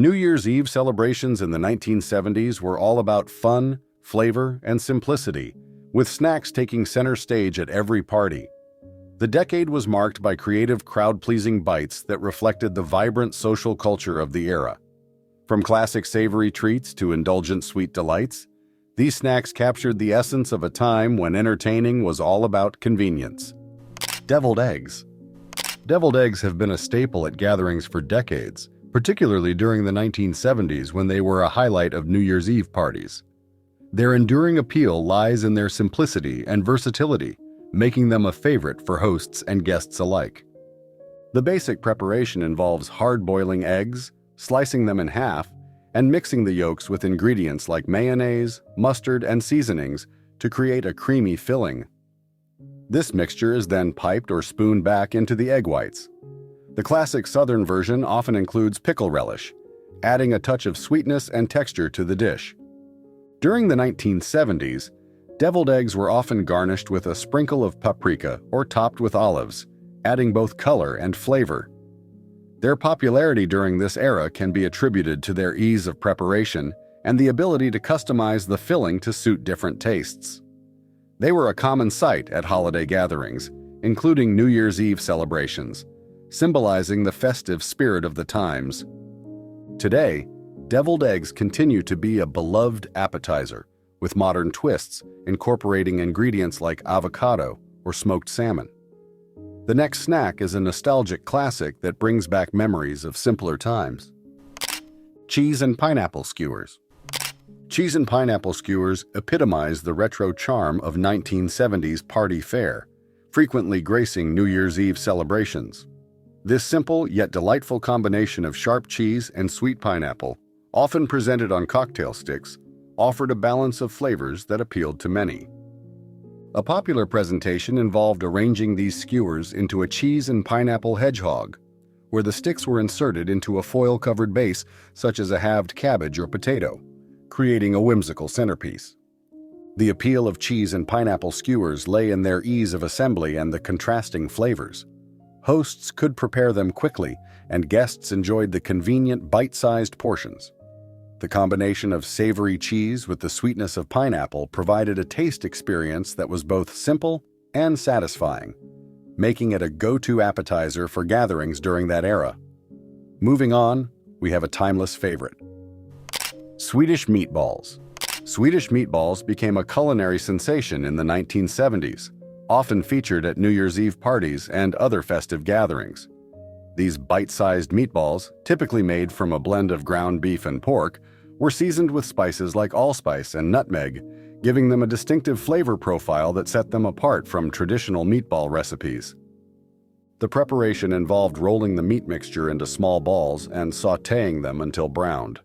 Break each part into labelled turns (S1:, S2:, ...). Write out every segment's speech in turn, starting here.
S1: New Year's Eve celebrations in the 1970s were all about fun, flavor, and simplicity, with snacks taking center stage at every party. The decade was marked by creative, crowd-pleasing bites that reflected the vibrant social culture of the era. From classic savory treats to indulgent sweet delights, these snacks captured the essence of a time when entertaining was all about convenience. Deviled eggs. Deviled eggs have been a staple at gatherings for decades, particularly during the 1970s when they were a highlight of New Year's Eve parties. Their enduring appeal lies in their simplicity and versatility, making them a favorite for hosts and guests alike. The basic preparation involves hard-boiling eggs, slicing them in half, and mixing the yolks with ingredients like mayonnaise, mustard, and seasonings to create a creamy filling. This mixture is then piped or spooned back into the egg whites. The classic Southern version often includes pickle relish, adding a touch of sweetness and texture to the dish. During the 1970s, deviled eggs were often garnished with a sprinkle of paprika or topped with olives, adding both color and flavor. Their popularity during this era can be attributed to their ease of preparation and the ability to customize the filling to suit different tastes. They were a common sight at holiday gatherings, including New Year's Eve celebrations, symbolizing the festive spirit of the times. Today, deviled eggs continue to be a beloved appetizer, with modern twists incorporating ingredients like avocado or smoked salmon. The next snack is a nostalgic classic that brings back memories of simpler times. Cheese and pineapple skewers. Cheese and pineapple skewers epitomize the retro charm of 1970s party fare, frequently gracing New Year's Eve celebrations. This simple yet delightful combination of sharp cheese and sweet pineapple, often presented on cocktail sticks, offered a balance of flavors that appealed to many. A popular presentation involved arranging these skewers into a cheese and pineapple hedgehog, where the sticks were inserted into a foil-covered base such as a halved cabbage or potato, creating a whimsical centerpiece. The appeal of cheese and pineapple skewers lay in their ease of assembly and the contrasting flavors. Hosts could prepare them quickly, and guests enjoyed the convenient bite-sized portions. The combination of savory cheese with the sweetness of pineapple provided a taste experience that was both simple and satisfying, making it a go-to appetizer for gatherings during that era. Moving on, we have a timeless favorite. Swedish meatballs. Swedish meatballs became a culinary sensation in the 1970s, often featured at New Year's Eve parties and other festive gatherings. These bite-sized meatballs, typically made from a blend of ground beef and pork, were seasoned with spices like allspice and nutmeg, giving them a distinctive flavor profile that set them apart from traditional meatball recipes. The preparation involved rolling the meat mixture into small balls and sautéing them until browned.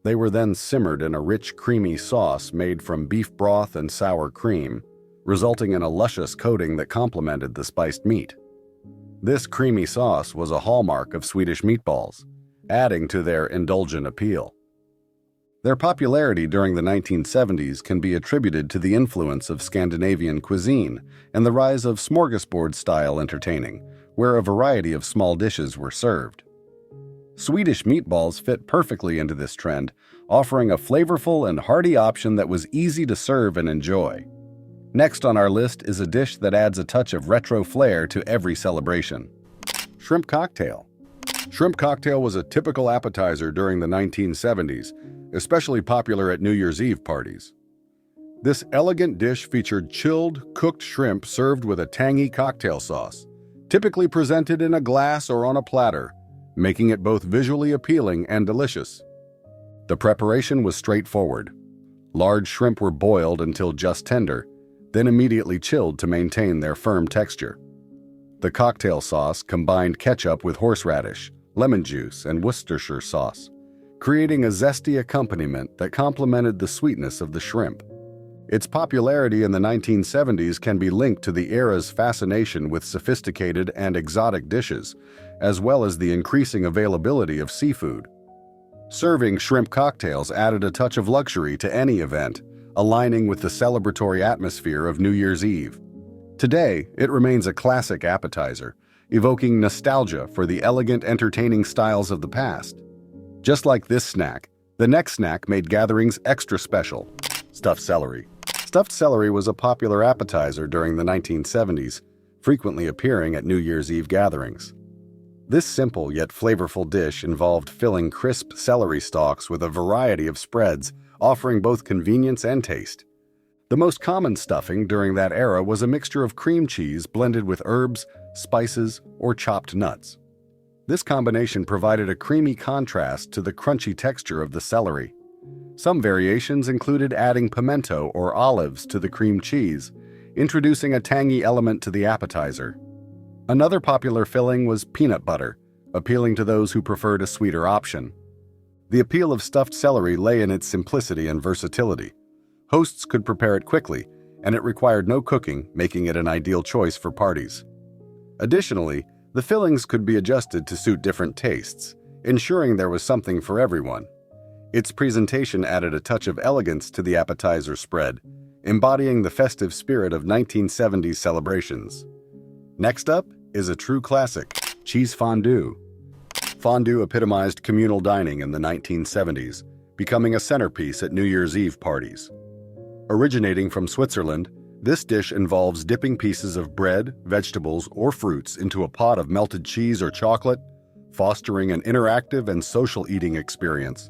S1: They were then simmered in a rich, creamy sauce made from beef broth and sour cream, resulting in a luscious coating that complemented the spiced meat. This creamy sauce was a hallmark of Swedish meatballs, adding to their indulgent appeal. Their popularity during the 1970s can be attributed to the influence of Scandinavian cuisine and the rise of smorgasbord-style entertaining, where a variety of small dishes were served. Swedish meatballs fit perfectly into this trend, offering a flavorful and hearty option that was easy to serve and enjoy. Next on our list is a dish that adds a touch of retro flair to every celebration. Shrimp cocktail. Shrimp cocktail was a typical appetizer during the 1970s, especially popular at New Year's Eve parties. This elegant dish featured chilled, cooked shrimp served with a tangy cocktail sauce, typically presented in a glass or on a platter, making it both visually appealing and delicious. The preparation was straightforward. Large shrimp were boiled until just tender, then immediately chilled to maintain their firm texture. The cocktail sauce combined ketchup with horseradish, lemon juice, and Worcestershire sauce, creating a zesty accompaniment that complemented the sweetness of the shrimp. Its popularity in the 1970s can be linked to the era's fascination with sophisticated and exotic dishes, as well as the increasing availability of seafood. Serving shrimp cocktails added a touch of luxury to any event, aligning with the celebratory atmosphere of New Year's Eve. Today, it remains a classic appetizer, evoking nostalgia for the elegant, entertaining styles of the past. Just like this snack, the next snack made gatherings extra special: stuffed celery. Stuffed celery was a popular appetizer during the 1970s, frequently appearing at New Year's Eve gatherings. This simple yet flavorful dish involved filling crisp celery stalks with a variety of spreads, offering both convenience and taste. The most common stuffing during that era was a mixture of cream cheese blended with herbs, spices, or chopped nuts. This combination provided a creamy contrast to the crunchy texture of the celery. Some variations included adding pimento or olives to the cream cheese, introducing a tangy element to the appetizer. Another popular filling was peanut butter, appealing to those who preferred a sweeter option. The appeal of stuffed celery lay in its simplicity and versatility. Hosts could prepare it quickly, and it required no cooking, making it an ideal choice for parties. Additionally, the fillings could be adjusted to suit different tastes, ensuring there was something for everyone. Its presentation added a touch of elegance to the appetizer spread, embodying the festive spirit of 1970s celebrations. Next up is a true classic: cheese fondue. Fondue epitomized communal dining in the 1970s, becoming a centerpiece at New Year's Eve parties. Originating from Switzerland, this dish involves dipping pieces of bread, vegetables, or fruits into a pot of melted cheese or chocolate, fostering an interactive and social eating experience.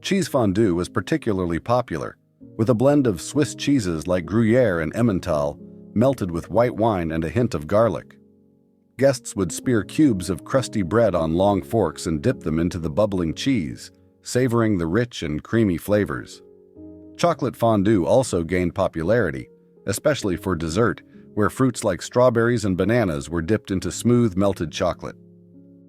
S1: Cheese fondue was particularly popular, with a blend of Swiss cheeses like Gruyere and Emmental, melted with white wine and a hint of garlic. Guests would spear cubes of crusty bread on long forks and dip them into the bubbling cheese, savoring the rich and creamy flavors. Chocolate fondue also gained popularity, especially for dessert, where fruits like strawberries and bananas were dipped into smooth melted chocolate.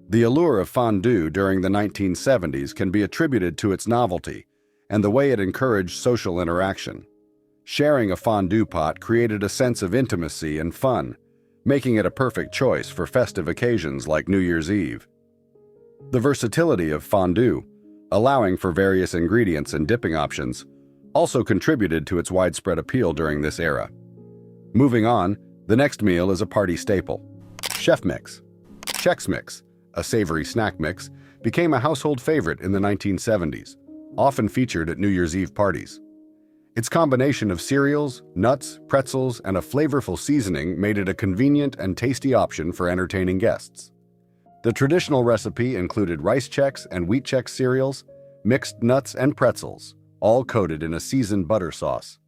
S1: The allure of fondue during the 1970s can be attributed to its novelty and the way it encouraged social interaction. Sharing a fondue pot created a sense of intimacy and fun, making it a perfect choice for festive occasions like New Year's Eve. The versatility of fondue, allowing for various ingredients and dipping options, also contributed to its widespread appeal during this era. Moving on, the next meal is a party staple: chef mix. Chex Mix, a savory snack mix, became a household favorite in the 1970s, often featured at New Year's Eve parties. Its combination of cereals, nuts, pretzels, and a flavorful seasoning made it a convenient and tasty option for entertaining guests. The traditional recipe included rice Chex and wheat Chex cereals, mixed nuts and pretzels, all coated in a seasoned butter sauce.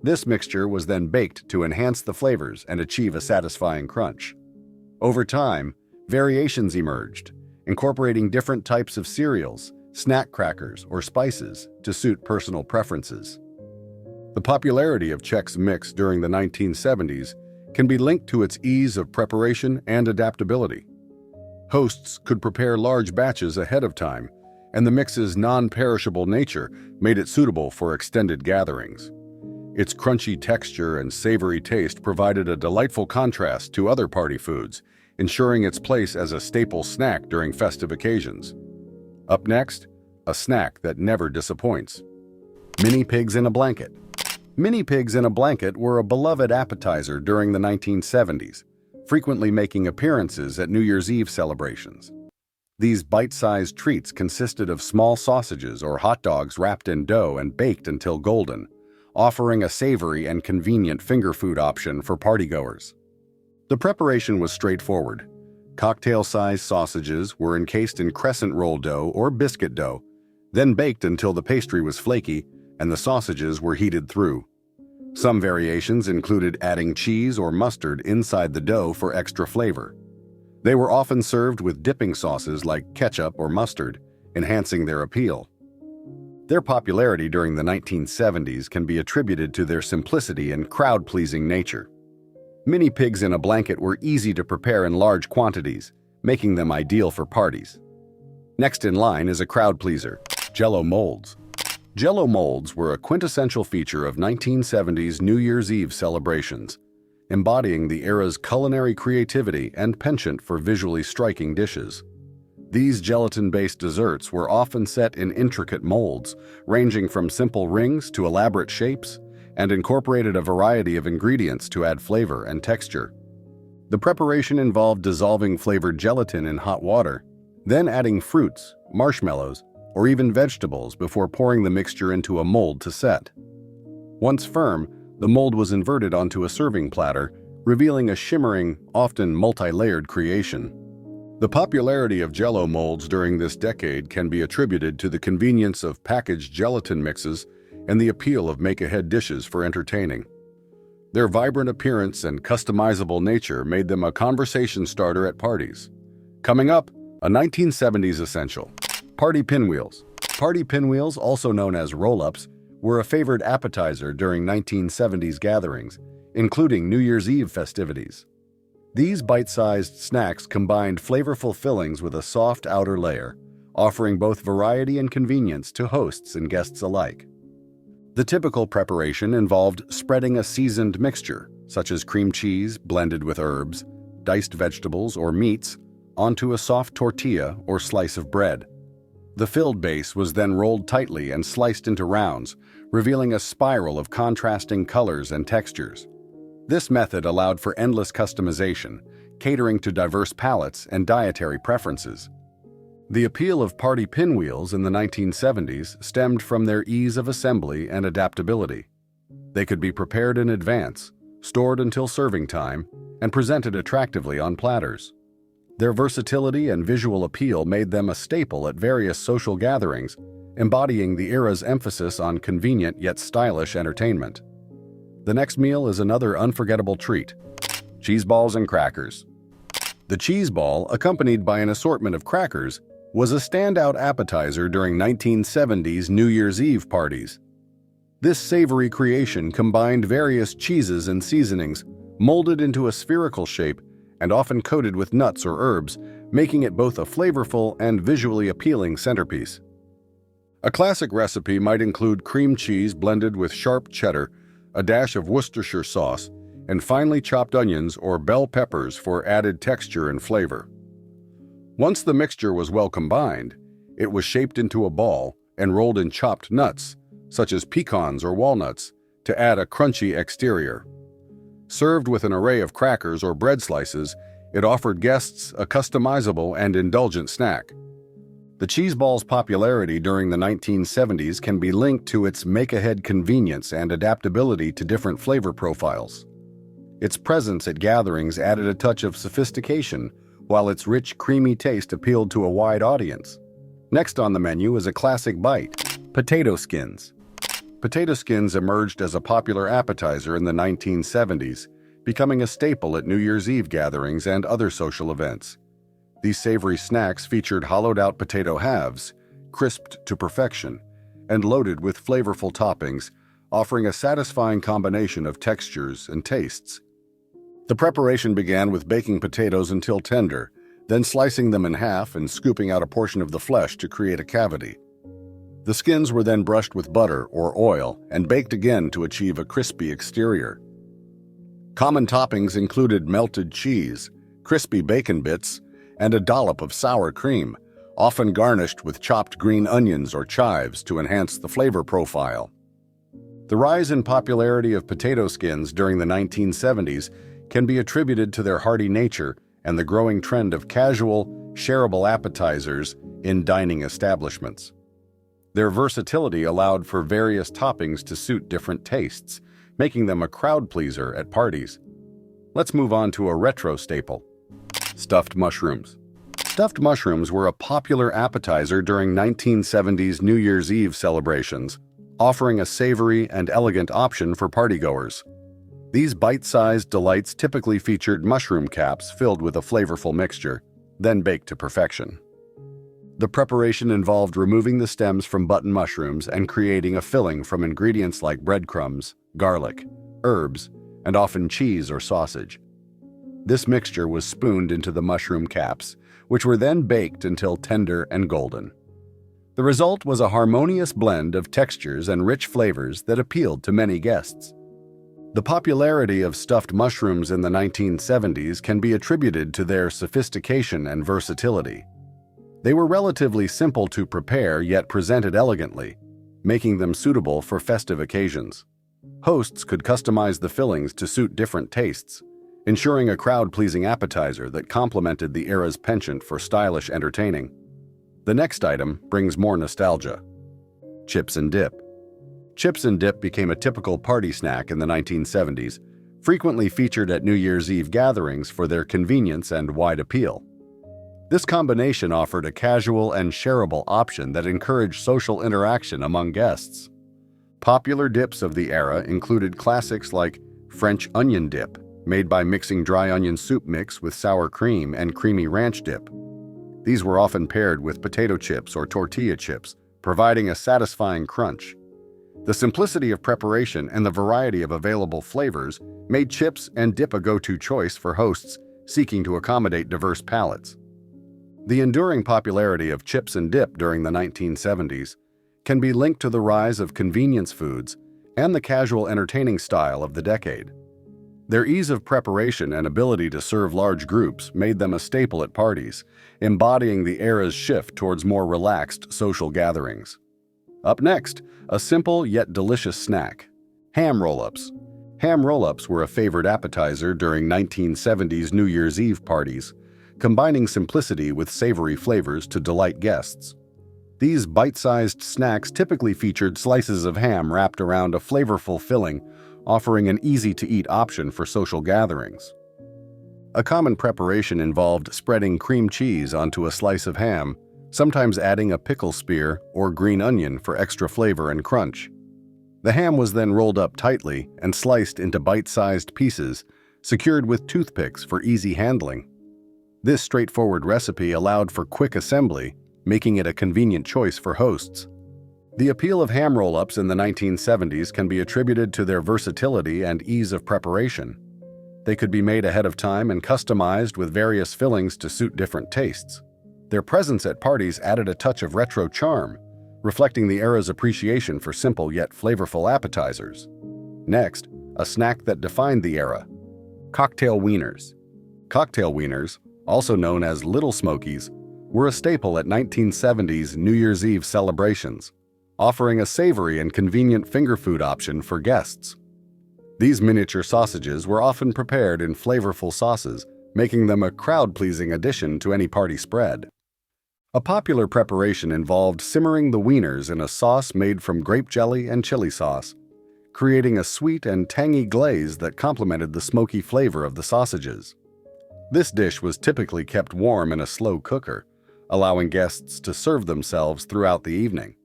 S1: This mixture was then baked to enhance the flavors and achieve a satisfying crunch. Over time, variations emerged, incorporating different types of cereals, snack crackers, or spices to suit personal preferences. The popularity of Chex Mix during the 1970s can be linked to its ease of preparation and adaptability. Hosts could prepare large batches ahead of time, and the mix's non-perishable nature made it suitable for extended gatherings. Its crunchy texture and savory taste provided a delightful contrast to other party foods, ensuring its place as a staple snack during festive occasions. Up next, a snack that never disappoints: mini pigs in a blanket. Mini pigs in a blanket were a beloved appetizer during the 1970s, frequently making appearances at New Year's Eve celebrations. These bite-sized treats consisted of small sausages or hot dogs wrapped in dough and baked until golden, offering a savory and convenient finger food option for partygoers. The preparation was straightforward. Cocktail-sized sausages were encased in crescent roll dough or biscuit dough, then baked until the pastry was flaky and the sausages were heated through. Some variations included adding cheese or mustard inside the dough for extra flavor. They were often served with dipping sauces like ketchup or mustard, enhancing their appeal. Their popularity during the 1970s can be attributed to their simplicity and crowd-pleasing nature. Mini pigs in a blanket were easy to prepare in large quantities, making them ideal for parties. Next in line is a crowd pleaser: Jell-O molds. Jell-O molds were a quintessential feature of 1970s New Year's Eve celebrations, embodying the era's culinary creativity and penchant for visually striking dishes. These gelatin-based desserts were often set in intricate molds, ranging from simple rings to elaborate shapes, and incorporated a variety of ingredients to add flavor and texture. The preparation involved dissolving flavored gelatin in hot water, then adding fruits, marshmallows, or even vegetables before pouring the mixture into a mold to set. Once firm, the mold was inverted onto a serving platter, revealing a shimmering, often multi-layered creation. The popularity of Jell-O molds during this decade can be attributed to the convenience of packaged gelatin mixes and the appeal of make-ahead dishes for entertaining. Their vibrant appearance and customizable nature made them a conversation starter at parties. Coming up, a 1970s essential: party pinwheels. Party pinwheels, also known as roll-ups, were a favored appetizer during 1970s gatherings, including New Year's Eve festivities. These bite-sized snacks combined flavorful fillings with a soft outer layer, offering both variety and convenience to hosts and guests alike. The typical preparation involved spreading a seasoned mixture, such as cream cheese blended with herbs, diced vegetables or meats, onto a soft tortilla or slice of bread. The filled base was then rolled tightly and sliced into rounds, revealing a spiral of contrasting colors and textures. This method allowed for endless customization, catering to diverse palates and dietary preferences. The appeal of party pinwheels in the 1970s stemmed from their ease of assembly and adaptability. They could be prepared in advance, stored until serving time, and presented attractively on platters. Their versatility and visual appeal made them a staple at various social gatherings, embodying the era's emphasis on convenient yet stylish entertainment. The next meal is another unforgettable treat: cheese balls and crackers. The cheese ball, accompanied by an assortment of crackers, was a standout appetizer during 1970s New Year's Eve parties. This savory creation combined various cheeses and seasonings, molded into a spherical shape and often coated with nuts or herbs, making it both a flavorful and visually appealing centerpiece. A classic recipe might include cream cheese blended with sharp cheddar, a dash of Worcestershire sauce, and finely chopped onions or bell peppers for added texture and flavor. Once the mixture was well combined, it was shaped into a ball and rolled in chopped nuts, such as pecans or walnuts, to add a crunchy exterior. Served with an array of crackers or bread slices, it offered guests a customizable and indulgent snack. The cheese ball's popularity during the 1970s can be linked to its make-ahead convenience and adaptability to different flavor profiles. Its presence at gatherings added a touch of sophistication, while its rich, creamy taste appealed to a wide audience. Next on the menu is a classic bite: potato skins. Potato skins emerged as a popular appetizer in the 1970s, becoming a staple at New Year's Eve gatherings and other social events. These savory snacks featured hollowed-out potato halves, crisped to perfection, and loaded with flavorful toppings, offering a satisfying combination of textures and tastes. The preparation began with baking potatoes until tender, then slicing them in half and scooping out a portion of the flesh to create a cavity. The skins were then brushed with butter or oil and baked again to achieve a crispy exterior. Common toppings included melted cheese, crispy bacon bits, and a dollop of sour cream, often garnished with chopped green onions or chives to enhance the flavor profile. The rise in popularity of potato skins during the 1970s can be attributed to their hearty nature and the growing trend of casual, shareable appetizers in dining establishments. Their versatility allowed for various toppings to suit different tastes, making them a crowd pleaser at parties. Let's move on to a retro staple: stuffed mushrooms. Stuffed mushrooms were a popular appetizer during 1970s New Year's Eve celebrations, offering a savory and elegant option for partygoers. These bite-sized delights typically featured mushroom caps filled with a flavorful mixture, then baked to perfection. The preparation involved removing the stems from button mushrooms and creating a filling from ingredients like breadcrumbs, garlic, herbs, and often cheese or sausage. This mixture was spooned into the mushroom caps, which were then baked until tender and golden. The result was a harmonious blend of textures and rich flavors that appealed to many guests. The popularity of stuffed mushrooms in the 1970s can be attributed to their sophistication and versatility. They were relatively simple to prepare yet presented elegantly, making them suitable for festive occasions. Hosts could customize the fillings to suit different tastes, ensuring a crowd-pleasing appetizer that complemented the era's penchant for stylish entertaining. The next item brings more nostalgia. Chips and dip. Chips and dip became a typical party snack in the 1970s, frequently featured at New Year's Eve gatherings for their convenience and wide appeal. This combination offered a casual and shareable option that encouraged social interaction among guests. Popular dips of the era included classics like French onion dip, made by mixing dry onion soup mix with sour cream and creamy ranch dip. These were often paired with potato chips or tortilla chips, providing a satisfying crunch. The simplicity of preparation and the variety of available flavors made chips and dip a go-to choice for hosts seeking to accommodate diverse palates. The enduring popularity of chips and dip during the 1970s can be linked to the rise of convenience foods and the casual entertaining style of the decade. Their ease of preparation and ability to serve large groups made them a staple at parties, embodying the era's shift towards more relaxed social gatherings. Up next, a simple yet delicious snack: ham roll-ups. Ham roll-ups were a favorite appetizer during 1970s New Year's Eve parties, combining simplicity with savory flavors to delight guests. These bite-sized snacks typically featured slices of ham wrapped around a flavorful filling, offering an easy-to-eat option for social gatherings. A common preparation involved spreading cream cheese onto a slice of ham, sometimes adding a pickle spear or green onion for extra flavor and crunch. The ham was then rolled up tightly and sliced into bite-sized pieces, secured with toothpicks for easy handling. This straightforward recipe allowed for quick assembly, making it a convenient choice for hosts. The appeal of ham roll-ups in the 1970s can be attributed to their versatility and ease of preparation. They could be made ahead of time and customized with various fillings to suit different tastes. Their presence at parties added a touch of retro charm, reflecting the era's appreciation for simple yet flavorful appetizers. Next, a snack that defined the era: cocktail wieners. Cocktail wieners, also known as Little Smokies, were a staple at 1970s New Year's Eve celebrations, offering a savory and convenient finger food option for guests. These miniature sausages were often prepared in flavorful sauces, making them a crowd-pleasing addition to any party spread. A popular preparation involved simmering the wieners in a sauce made from grape jelly and chili sauce, creating a sweet and tangy glaze that complemented the smoky flavor of the sausages. This dish was typically kept warm in a slow cooker, allowing guests to serve themselves throughout the evening.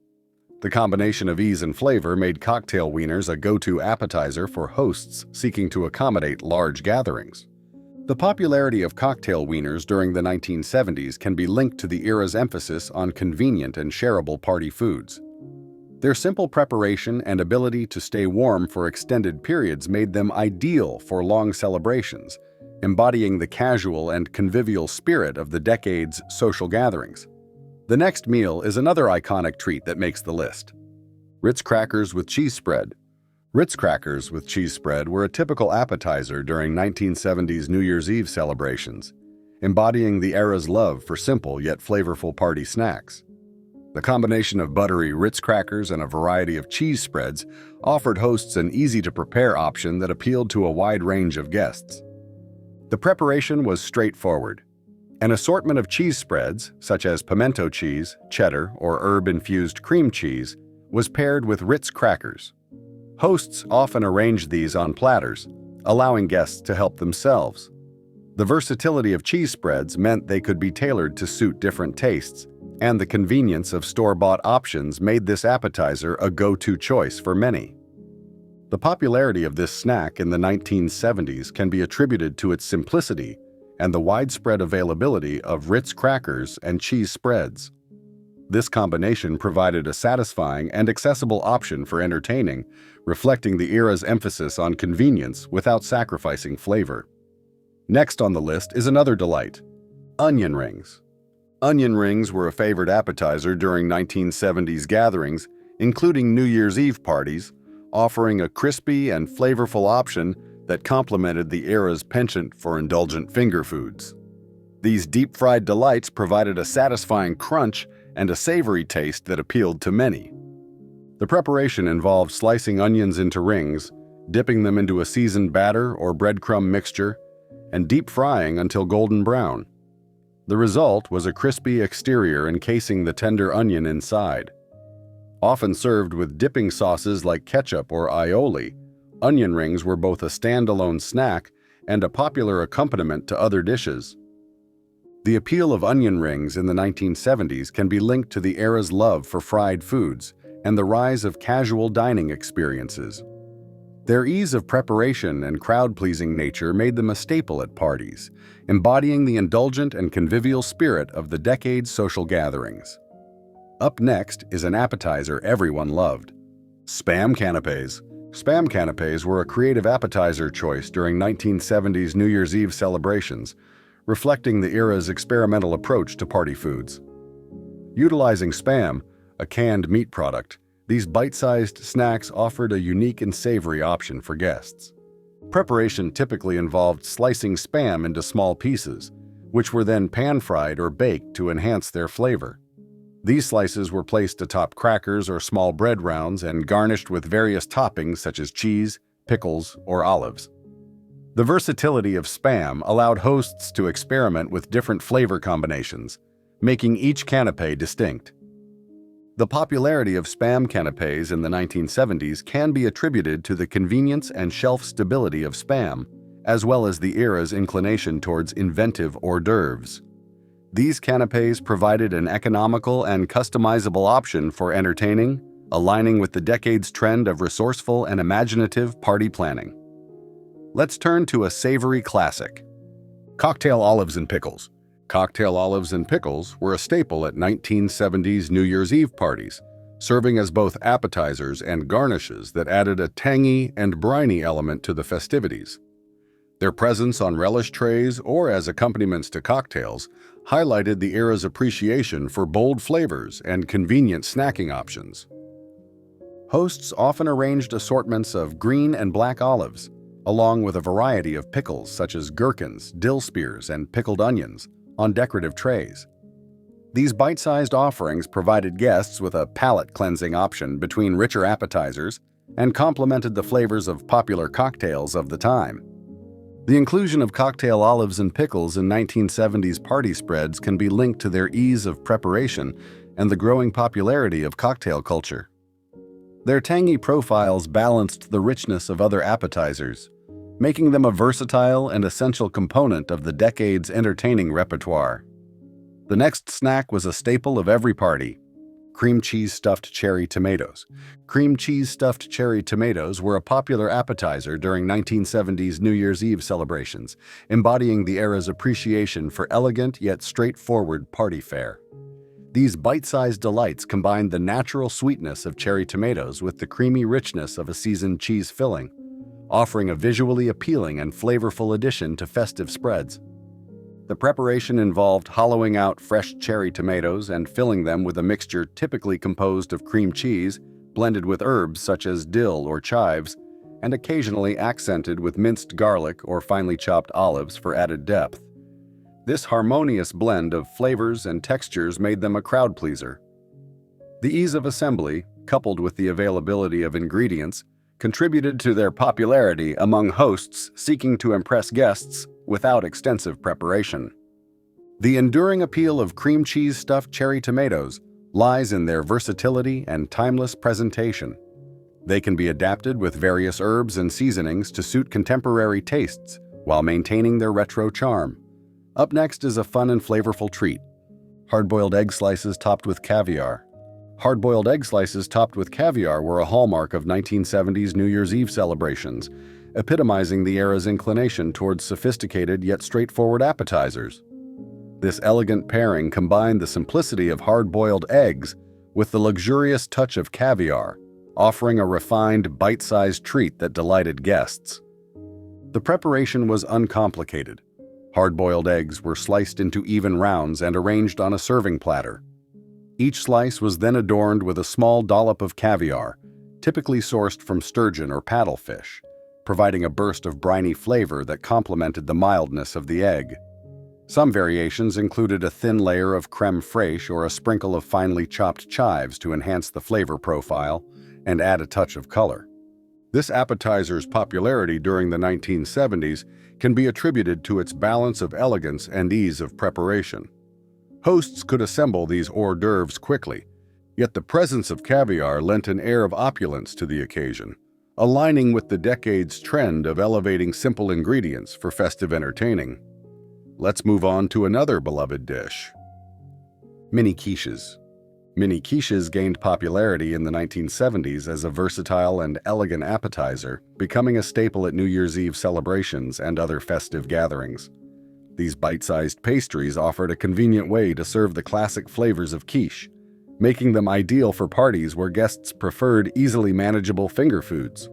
S1: The combination of ease and flavor made cocktail wieners a go-to appetizer for hosts seeking to accommodate large gatherings. The popularity of cocktail wieners during the 1970s can be linked to the era's emphasis on convenient and shareable party foods. Their simple preparation and ability to stay warm for extended periods made them ideal for long celebrations, embodying the casual and convivial spirit of the decade's social gatherings. The next meal is another iconic treat that makes the list: Ritz crackers with cheese spread. Ritz crackers with cheese spread were a typical appetizer during 1970s New Year's Eve celebrations, embodying the era's love for simple yet flavorful party snacks. The combination of buttery Ritz crackers and a variety of cheese spreads offered hosts an easy-to-prepare option that appealed to a wide range of guests. The preparation was straightforward. An assortment of cheese spreads, such as pimento cheese, cheddar, or herb-infused cream cheese, was paired with Ritz crackers. Hosts often arranged these on platters, allowing guests to help themselves. The versatility of cheese spreads meant they could be tailored to suit different tastes, and the convenience of store-bought options made this appetizer a go-to choice for many. The popularity of this snack in the 1970s can be attributed to its simplicity and the widespread availability of Ritz crackers and cheese spreads. This combination provided a satisfying and accessible option for entertaining, reflecting the era's emphasis on convenience without sacrificing flavor. Next on the list is another delight: onion rings. Onion rings were a favorite appetizer during 1970s gatherings, including New Year's Eve parties, offering a crispy and flavorful option that complemented the era's penchant for indulgent finger foods. These deep-fried delights provided a satisfying crunch and a savory taste that appealed to many. The preparation involved slicing onions into rings, dipping them into a seasoned batter or breadcrumb mixture, and deep frying until golden brown. The result was a crispy exterior encasing the tender onion inside. Often served with dipping sauces like ketchup or aioli, onion rings were both a standalone snack and a popular accompaniment to other dishes. The appeal of onion rings in the 1970s can be linked to the era's love for fried foods and the rise of casual dining experiences. Their ease of preparation and crowd-pleasing nature made them a staple at parties, embodying the indulgent and convivial spirit of the decade's social gatherings. Up next is an appetizer everyone loved: Spam canapés. Spam canapés were a creative appetizer choice during 1970s New Year's Eve celebrations, reflecting the era's experimental approach to party foods. Utilizing Spam, a canned meat product, these bite-sized snacks offered a unique and savory option for guests. Preparation typically involved slicing Spam into small pieces, which were then pan-fried or baked to enhance their flavor. These slices were placed atop crackers or small bread rounds and garnished with various toppings such as cheese, pickles, or olives. The versatility of Spam allowed hosts to experiment with different flavor combinations, making each canapé distinct. The popularity of Spam canapés in the 1970s can be attributed to the convenience and shelf stability of Spam, as well as the era's inclination towards inventive hors d'oeuvres. These canapés provided an economical and customizable option for entertaining, aligning with the decade's trend of resourceful and imaginative party planning. Let's turn to a savory classic: cocktail olives and pickles. Cocktail olives and pickles were a staple at 1970s New Year's Eve parties, serving as both appetizers and garnishes that added a tangy and briny element to the festivities. Their presence on relish trays or as accompaniments to cocktails highlighted the era's appreciation for bold flavors and convenient snacking options. Hosts often arranged assortments of green and black olives, along with a variety of pickles such as gherkins, dill spears, and pickled onions, on decorative trays. These bite-sized offerings provided guests with a palate-cleansing option between richer appetizers and complemented the flavors of popular cocktails of the time. The inclusion of cocktail olives and pickles in 1970s party spreads can be linked to their ease of preparation and the growing popularity of cocktail culture. Their tangy profiles balanced the richness of other appetizers, making them a versatile and essential component of the decade's entertaining repertoire. The next snack was a staple of every party: cream cheese stuffed cherry tomatoes. Cream cheese stuffed cherry tomatoes were a popular appetizer during 1970s New Year's Eve celebrations, embodying the era's appreciation for elegant yet straightforward party fare. These bite-sized delights combined the natural sweetness of cherry tomatoes with the creamy richness of a seasoned cheese filling, offering a visually appealing and flavorful addition to festive spreads. The preparation involved hollowing out fresh cherry tomatoes and filling them with a mixture typically composed of cream cheese, blended with herbs such as dill or chives, and occasionally accented with minced garlic or finely chopped olives for added depth. This harmonious blend of flavors and textures made them a crowd pleaser. The ease of assembly, coupled with the availability of ingredients, contributed to their popularity among hosts seeking to impress guests without extensive preparation. The enduring appeal of cream cheese stuffed cherry tomatoes lies in their versatility and timeless presentation. They can be adapted with various herbs and seasonings to suit contemporary tastes while maintaining their retro charm. Up next is a fun and flavorful treat: hard-boiled egg slices topped with caviar. Hard-boiled egg slices topped with caviar were a hallmark of 1970s New Year's Eve celebrations, epitomizing the era's inclination towards sophisticated yet straightforward appetizers. This elegant pairing combined the simplicity of hard-boiled eggs with the luxurious touch of caviar, offering a refined, bite-sized treat that delighted guests. The preparation was uncomplicated. Hard-boiled eggs were sliced into even rounds and arranged on a serving platter. Each slice was then adorned with a small dollop of caviar, typically sourced from sturgeon or paddlefish, providing a burst of briny flavor that complemented the mildness of the egg. Some variations included a thin layer of creme fraiche or a sprinkle of finely chopped chives to enhance the flavor profile and add a touch of color. This appetizer's popularity during the 1970s can be attributed to its balance of elegance and ease of preparation. Hosts could assemble these hors d'oeuvres quickly, yet the presence of caviar lent an air of opulence to the occasion, aligning with the decade's trend of elevating simple ingredients for festive entertaining. Let's move on to another beloved dish. Mini quiches. Mini quiches gained popularity in the 1970s as a versatile and elegant appetizer, becoming a staple at New Year's Eve celebrations and other festive gatherings. These bite-sized pastries offered a convenient way to serve the classic flavors of quiche, making them ideal for parties where guests preferred easily manageable finger foods.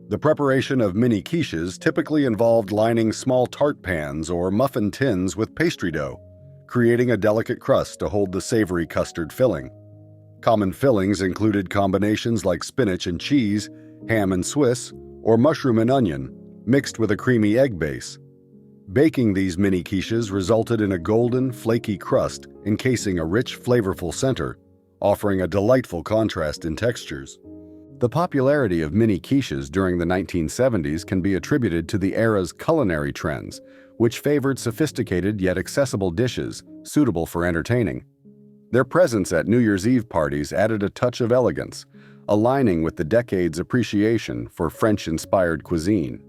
S1: The preparation of mini quiches typically involved lining small tart pans or muffin tins with pastry dough, creating a delicate crust to hold the savory custard filling. Common fillings included combinations like spinach and cheese, ham and Swiss, or mushroom and onion, mixed with a creamy egg base. Baking these mini quiches resulted in a golden, flaky crust encasing a rich, flavorful center, offering a delightful contrast in textures. The popularity of mini quiches during the 1970s can be attributed to the era's culinary trends, which favored sophisticated yet accessible dishes suitable for entertaining. Their presence at New Year's Eve parties added a touch of elegance, aligning with the decade's appreciation for French-inspired cuisine.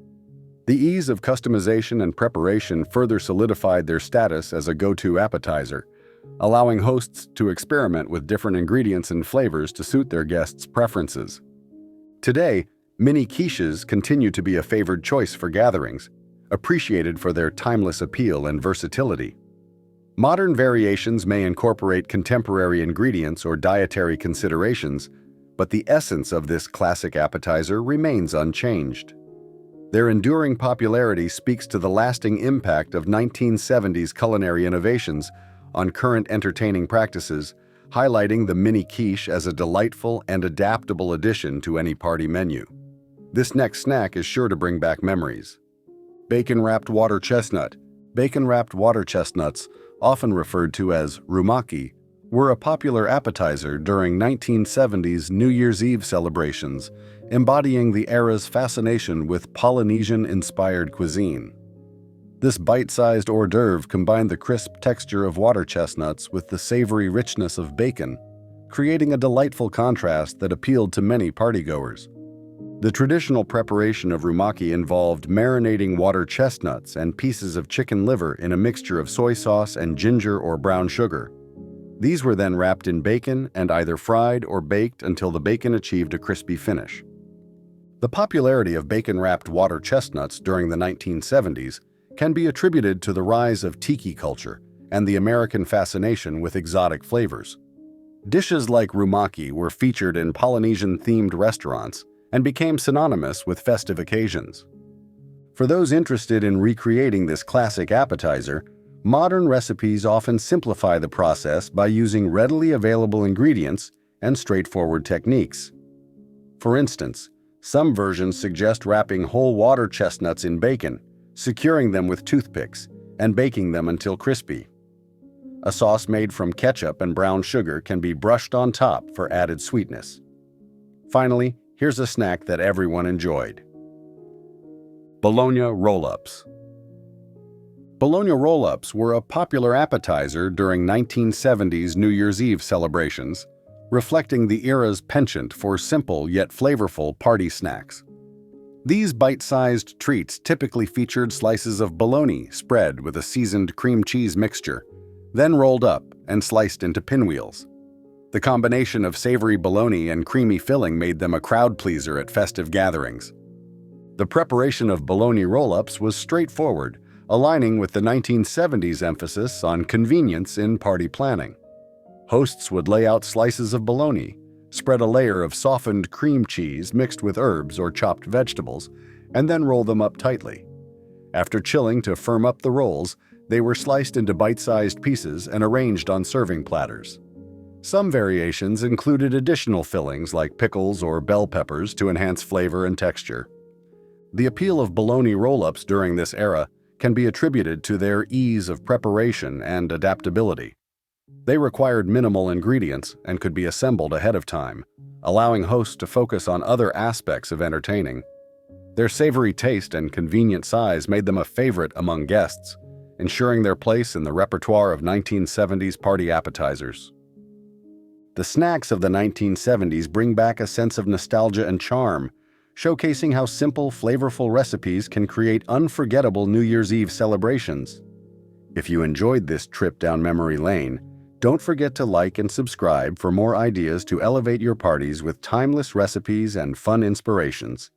S1: The ease of customization and preparation further solidified their status as a go-to appetizer, allowing hosts to experiment with different ingredients and flavors to suit their guests' preferences. Today, mini quiches continue to be a favored choice for gatherings, appreciated for their timeless appeal and versatility. Modern variations may incorporate contemporary ingredients or dietary considerations, but the essence of this classic appetizer remains unchanged. Their enduring popularity speaks to the lasting impact of 1970s culinary innovations on current entertaining practices, highlighting the mini quiche as a delightful and adaptable addition to any party menu. This next snack is sure to bring back memories. Bacon-wrapped water chestnut. Bacon-wrapped water chestnuts, often referred to as rumaki, were a popular appetizer during 1970s New Year's Eve celebrations, embodying the era's fascination with Polynesian-inspired cuisine. This bite-sized hors d'oeuvre combined the crisp texture of water chestnuts with the savory richness of bacon, creating a delightful contrast that appealed to many partygoers. The traditional preparation of rumaki involved marinating water chestnuts and pieces of chicken liver in a mixture of soy sauce and ginger or brown sugar. These were then wrapped in bacon and either fried or baked until the bacon achieved a crispy finish. The popularity of bacon-wrapped water chestnuts during the 1970s can be attributed to the rise of tiki culture and the American fascination with exotic flavors. Dishes like rumaki were featured in Polynesian-themed restaurants and became synonymous with festive occasions. For those interested in recreating this classic appetizer, modern recipes often simplify the process by using readily available ingredients and straightforward techniques. For instance, some versions suggest wrapping whole water chestnuts in bacon, securing them with toothpicks, and baking them until crispy. A sauce made from ketchup and brown sugar can be brushed on top for added sweetness. Finally, here's a snack that everyone enjoyed. Bologna roll-ups. Bologna roll-ups were a popular appetizer during 1970s New Year's Eve celebrations, reflecting the era's penchant for simple yet flavorful party snacks. These bite-sized treats typically featured slices of bologna spread with a seasoned cream cheese mixture, then rolled up and sliced into pinwheels. The combination of savory bologna and creamy filling made them a crowd pleaser at festive gatherings. The preparation of bologna roll-ups was straightforward, aligning with the 1970s emphasis on convenience in party planning. Hosts would lay out slices of bologna, spread a layer of softened cream cheese mixed with herbs or chopped vegetables, and then roll them up tightly. After chilling to firm up the rolls, they were sliced into bite-sized pieces and arranged on serving platters. Some variations included additional fillings like pickles or bell peppers to enhance flavor and texture. The appeal of bologna roll-ups during this era can be attributed to their ease of preparation and adaptability. They required minimal ingredients and could be assembled ahead of time, allowing hosts to focus on other aspects of entertaining. Their savory taste and convenient size made them a favorite among guests, ensuring their place in the repertoire of 1970s party appetizers. The snacks of the 1970s bring back a sense of nostalgia and charm, showcasing how simple, flavorful recipes can create unforgettable New Year's Eve celebrations. If you enjoyed this trip down memory lane, don't forget to like and subscribe for more ideas to elevate your parties with timeless recipes and fun inspirations.